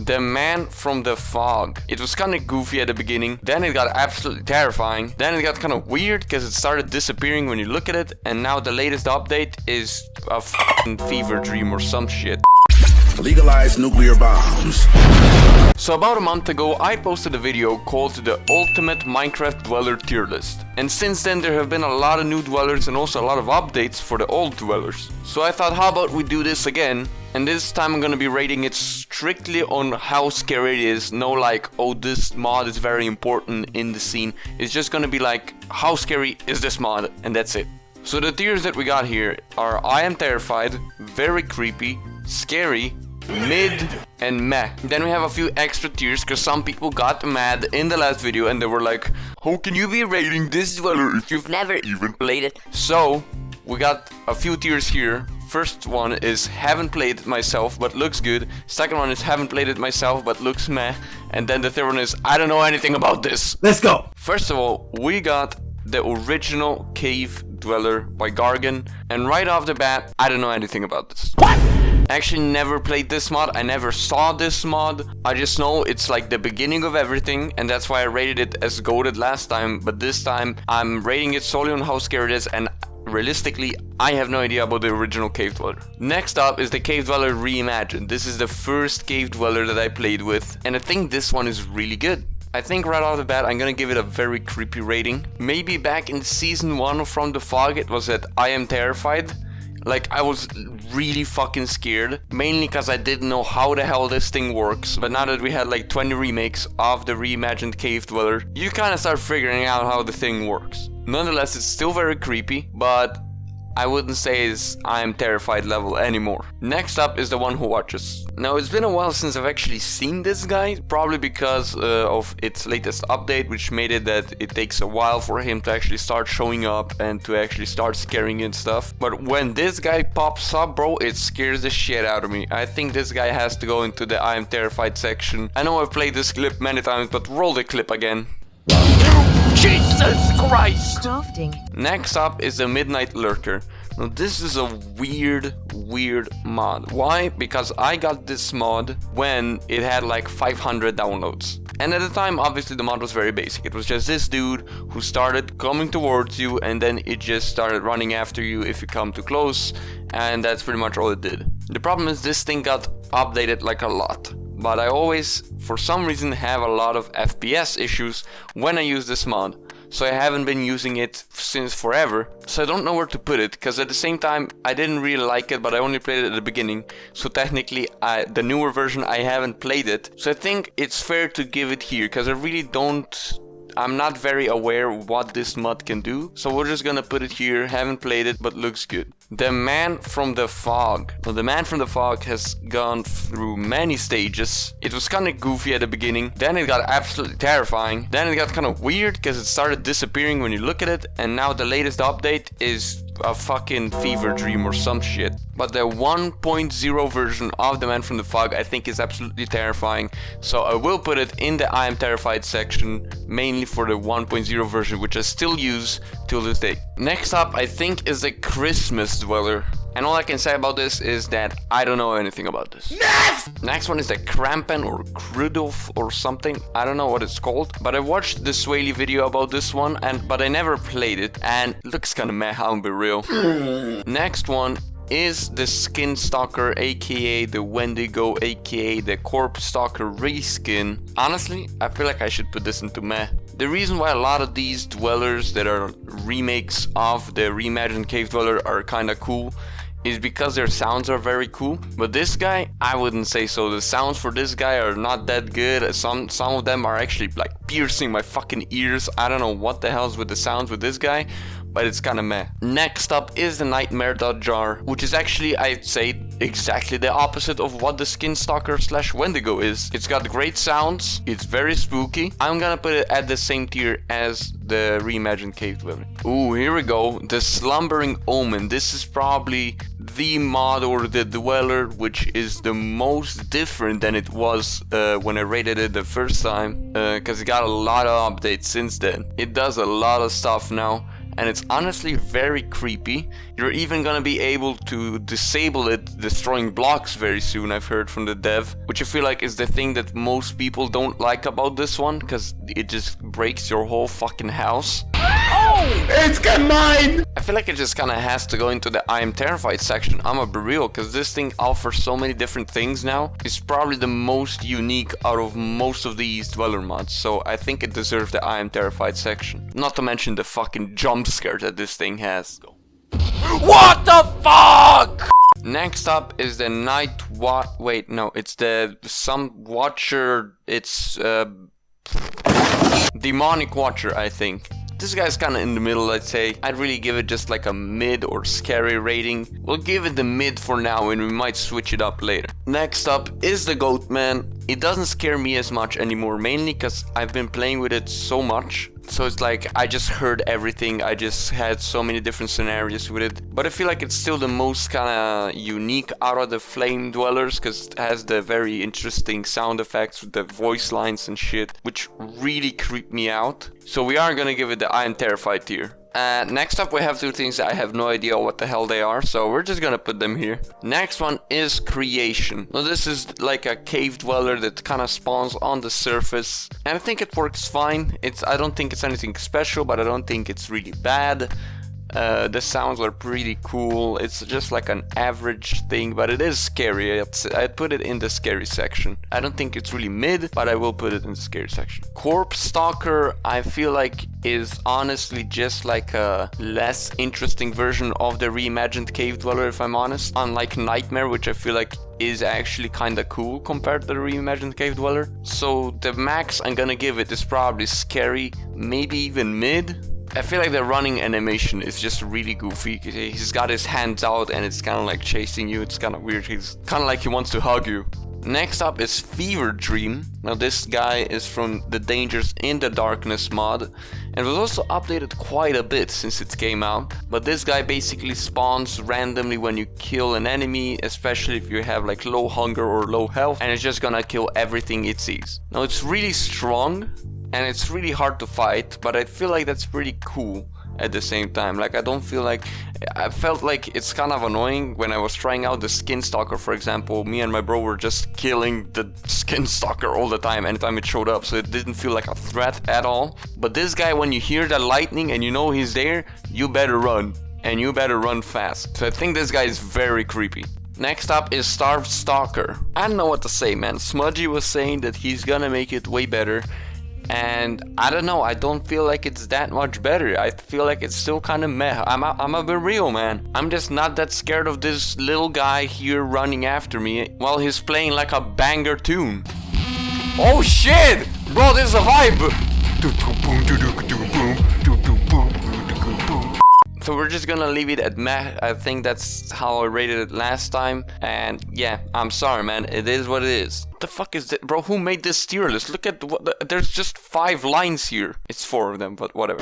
The Man from the Fog. It was kind of goofy at the beginning, then it got absolutely terrifying, then it got kind of weird because it started disappearing when you look at it, and now the latest update is a f***ing fever dream or some shit. Legalize nuclear bombs. So about a month ago, I posted a video called the Ultimate Minecraft Dweller Tier List. And since then there have been a lot of new dwellers and also a lot of updates for the old dwellers. So I thought, how about we do this again? And this time I'm gonna be rating it strictly on how scary it is. No like, oh, this mod is very important in the scene. It's just gonna be like, how scary is this mod? And that's it. So the tiers that we got here are I am terrified, very creepy, scary, mid, and meh. Then we have a few extra tiers because some people got mad in the last video and they were like, how can you be rating this dweller if you've never even played it? So we got a few tiers here. First one is haven't played it myself but looks good. Second one is haven't played it myself but looks meh. And then the third one is I don't know anything about this. Let's go. First of all, we got the original cave dweller by Gargan, and right off the bat, I don't know anything about this. What? I actually never played this mod, I never saw this mod. I just know it's like the beginning of everything, and that's why I rated it as goated last time, but this time I'm rating it solely on how scary it is, and realistically, I have no idea about the original cave dweller. Next up is the cave dweller Reimagined. This is the first cave dweller that I played with, and I think this one is really good. I think right off the bat I'm gonna give it a very creepy rating. Maybe back in season 1 from the fog it was that I am terrified. Like I was really fucking scared, mainly because I didn't know how the hell this thing works. But now that we had like 20 remakes of the reimagined cave dweller, you kind of start figuring out how the thing works. Nonetheless, it's still very creepy, but I wouldn't say it's I am terrified level anymore. Next up is the one who watches. Now it's been a while since I've actually seen this guy, probably because of its latest update, which made it that it takes a while for him to actually start showing up and to actually start scaring and stuff. But when this guy pops up, bro, it scares the shit out of me. I think this guy has to go into the I am terrified section. I know I've played this clip many times, but roll the clip again. Jesus Christ! Next up is the Midnight Lurker. Now this is a weird mod. Why? Because I got this mod when it had like 500 downloads. And at the time, obviously the mod was very basic. It was just this dude who started coming towards you and then it just started running after you if you come too close. And that's pretty much all it did. The problem is this thing got updated like a lot. But I always, for some reason, have a lot of FPS issues when I use this mod. So I haven't been using it since forever. So I don't know where to put it, because at the same time, I didn't really like it, but I only played it at the beginning. So technically, the newer version, I haven't played it. So I think it's fair to give it here, because I really don't... I'm not very aware what this mod can do, so we're just gonna put it here. Haven't played it, but looks good. The Man from the Fog. Well, the Man from the Fog has gone through many stages. It was kind of goofy at the beginning, then it got absolutely terrifying, then it got kind of weird because it started disappearing when you look at it, and now the latest update is a fucking fever dream or some shit. But the 1.0 version of the Man from the Fog I think is absolutely terrifying, so I will put it in the I am terrified section, mainly for the 1.0 version, which I still use till this day. Next up I think is the Christmas Dweller. And all I can say about this is that I don't know anything about this. Next one is the Krampen or Krudolf or something. I don't know what it's called. But I watched the Swaley video about this one, but I never played it. And it looks kind of meh, I'll be real. Next one is the Skinstalker, aka the Wendigo, aka the Corpse Stalker reskin. Honestly, I feel like I should put this into meh. The reason why a lot of these dwellers that are remakes of the reimagined cave dweller are kinda cool is because their sounds are very cool. But this guy, I wouldn't say so. The sounds for this guy are not that good. Some of them are actually like piercing my fucking ears. I don't know what the hell's with the sounds with this guy, but it's kinda meh. Next up is the NIGHTMARE.JAR, which is actually, I'd say, exactly the opposite of what the Skinstalker / Wendigo is. It's got great sounds, it's very spooky. I'm gonna put it at the same tier as the reimagined cave dweller. Ooh, here we go, the Slumbering Omen. This is probably the mod or the dweller which is the most different than it was when I rated it the first time, because it got a lot of updates since then. It does a lot of stuff now. and it's honestly very creepy. You're even gonna be able to disable it destroying blocks very soon, I've heard from the dev, which I feel like is the thing that most people don't like about this one, because it just breaks your whole fucking house. Oh! It's mine! I feel like it just kind of has to go into the I am terrified section. I'm gonna be real, because this thing offers so many different things now. It's probably the most unique out of most of these dweller mods, so I think it deserves the I am terrified section. Not to mention the fucking jump scare that this thing has. What the fuck? Next up is the it's the some watcher. It's demonic watcher, I think. This guy's kind of in the middle, I'd say. I'd really give it just like a mid or scary rating. We'll give it the mid for now and we might switch it up later. Next up is the Goatman. It doesn't scare me as much anymore, mainly because I've been playing with it so much. So it's like I just heard everything, I just had so many different scenarios with it. But I feel like it's still the most kind of unique out of the flame dwellers, because it has the very interesting sound effects with the voice lines and shit, which really creep me out. So we are gonna give it the I am terrified tier. Next up we have two things that I have no idea what the hell they are, so we're just gonna put them here. Next one is creation. Now this is like a cave dweller that kind of spawns on the surface, and I think it works fine. I don't think it's anything special, but I don't think it's really bad. The sounds are pretty cool. It's just like an average thing, but it is scary. I'd put it in the scary section. I don't think it's really mid, but I will put it in the scary section. Stalker, I feel like is honestly just like a less interesting version of the reimagined cave dweller, if I'm honest. Unlike Nightmare, which I feel like is actually kind of cool compared to the reimagined cave dweller. So the max I'm gonna give it is probably scary, maybe even mid. I feel like the running animation is just really goofy. He's got his hands out and it's kind of like chasing you. It's kind of weird. He's kind of like he wants to hug you. Next up is Fever Dream. Now this guy is from the Dangers in the Darkness mod and was also updated quite a bit since it came out. But this guy basically spawns randomly when you kill an enemy, especially if you have like low hunger or low health, and it's just gonna kill everything it sees. Now it's really strong and it's really hard to fight, but I feel like that's pretty cool at the same time. Like I felt like it's kind of annoying when I was trying out the Skinstalker, for example. Me and my bro were just killing the Skinstalker all the time anytime it showed up, so it didn't feel like a threat at all. But this guy, when you hear the lightning and you know he's there, you better run, and you better run fast. So I think this guy is very creepy. Next up is Starved Stalker. I don't know what to say, man. Smudgy was saying that he's gonna make it way better, and I don't know, I don't feel like it's that much better. I feel like it's still kind of meh. I'm a bit real, man. I'm just not that scared of this little guy here running after me while he's playing like a banger tune. Oh shit! Bro, this is a vibe! So we're just gonna leave it at meh. I think that's how I rated it last time. And yeah, I'm sorry, man. It is what it is. What the fuck is that? Bro, who made this tier list? Look at there's just 5 lines here. It's 4 of them, but whatever.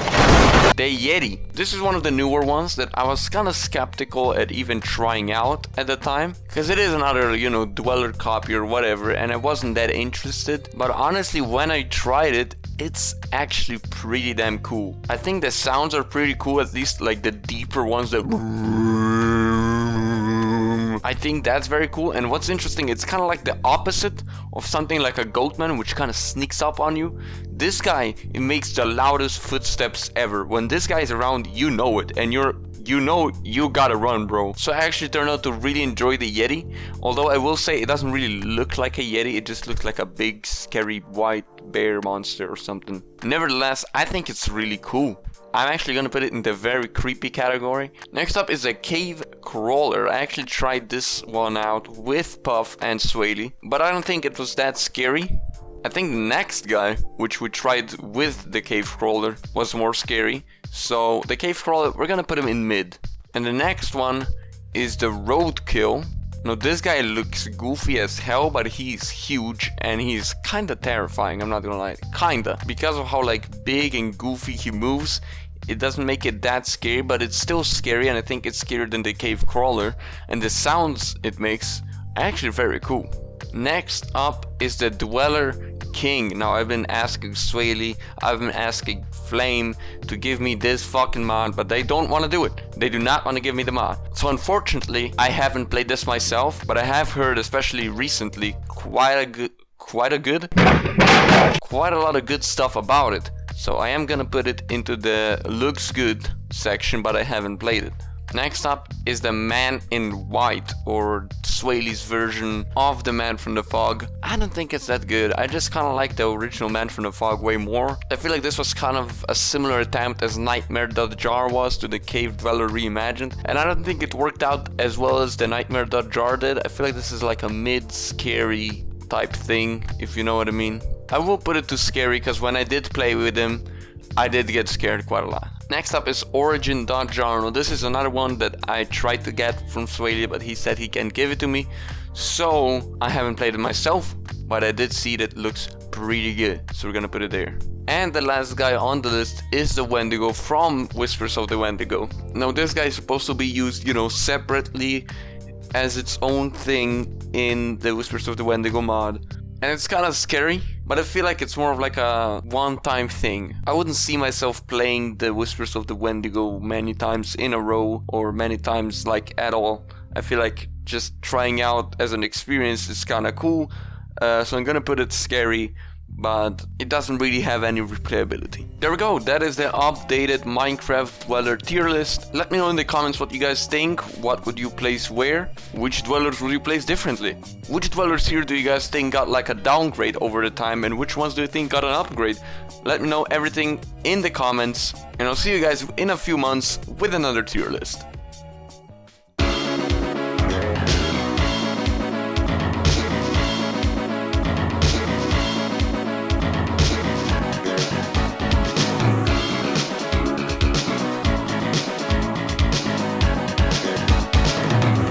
The Yeti. This is one of the newer ones that I was kind of skeptical at even trying out at the time, because it is another, you know, dweller copy or whatever, and I wasn't that interested. But honestly, when I tried it, it's actually pretty damn cool. I think the sounds are pretty cool, at least like the deeper ones that... I think that's very cool. And what's interesting, it's kind of like the opposite of something like a Goatman, which kind of sneaks up on you. This guy, it makes the loudest footsteps ever. When this guy is around, you know it, and you know you gotta run, bro. So I actually turned out to really enjoy the Yeti. Although I will say it doesn't really look like a Yeti, it just looks like a big scary white bear monster or something. Nevertheless, I think it's really cool. I'm actually gonna put it in the very creepy category. Next up is a cave crawler. I actually tried this one out with Puff and Swaley, but I don't think it was that scary. I think the next guy, which we tried with the cave crawler, was more scary. So the cave crawler, we're gonna put him in mid. And the next one is the Roadk. Now this guy looks goofy as hell, but he's huge and he's kinda terrifying, I'm not gonna lie. Kinda. Because of how like big and goofy he moves, it doesn't make it that scary, but it's still scary, and I think it's scarier than the cave crawler. And the sounds it makes are actually very cool. Next up is the Dweller king. Now I've been asking Swaley, I've been asking Flame to give me this fucking mod, but they don't want to do it. They do not want to give me the mod. So unfortunately, I haven't played this myself, but I have heard, especially recently, quite a lot of good stuff about it. So I am gonna put it into the looks good section, but I haven't played it. Next up is the Man in White, or Swaley's version of the Man from the Fog. I don't think it's that good. I just kind of like the original Man from the Fog way more. I feel like this was kind of a similar attempt as NIGHTMARE.JAR was to the Cave Dweller Reimagined, and I don't think it worked out as well as the NIGHTMARE.JAR did. I feel like this is like a mid-scary type thing, if you know what I mean. I will put it to scary because when I did play with him, I did get scared quite a lot. Next up is Origin.Jar. Now this is another one that I tried to get from Swaley, but he said he can't give it to me. So I haven't played it myself, but I did see that it looks pretty good. So we're gonna put it there. And the last guy on the list is the Wendigo from Whispers of the Wendigo. Now this guy is supposed to be used, you know, separately as its own thing in the Whispers of the Wendigo mod. And it's kind of scary, but I feel like it's more of like a one-time thing. I wouldn't see myself playing the Whispers of the Wendigo many times in a row, or many times like at all. I feel like just trying out as an experience is kind of cool, so I'm gonna put it scary, but it doesn't really have any replayability. There we go, that is the updated Minecraft Dweller tier list. Let me know in the comments what you guys think. What would you place where? Which dwellers would you place differently? Which dwellers here do you guys think got like a downgrade over the time, and which ones do you think got an upgrade? Let me know everything in the comments, and I'll see you guys in a few months with another tier list.